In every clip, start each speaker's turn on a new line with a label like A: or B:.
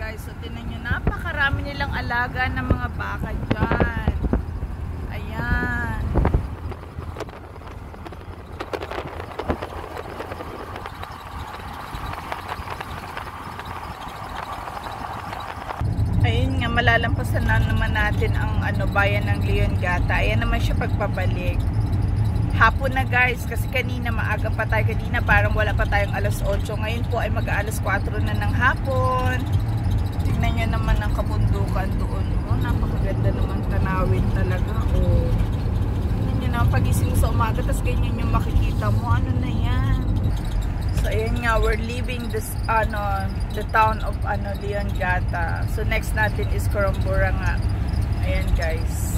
A: guys. So tinan nyo, napakarami nilang alaga ng mga baka dyan. Ayan. Ayun nga, malalampasan na naman natin ang bayan ng Leongata. Ayan naman siya pagpabalik. Hapon na guys, kasi kanina maaga pa tayo. Kanina parang wala pa tayong alas 8. Ngayon po ay mag-alas 4 na ng hapon. Tingnan nyo naman ang kabundukan doon. Oh, napakaganda naman tanawin talaga. Oh. Tingnan nyo naman pagising sa umaga, tapos ganyan yung makikita mo. Ano na yan? So ayan nga, we're leaving this the town of Leongata. So next natin is Korumbura nga. Ayan guys.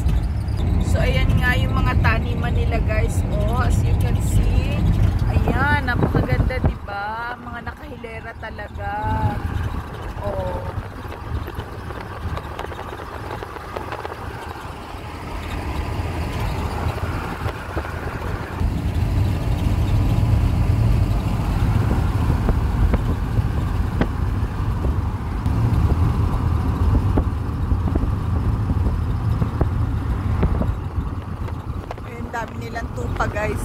A: So ayan nga yung mga taniman nila guys. Oh, as you can see. Ayan, napakaganda 'di ba? Mga nakahilera talaga. Oh. Dami nilang tupa guys.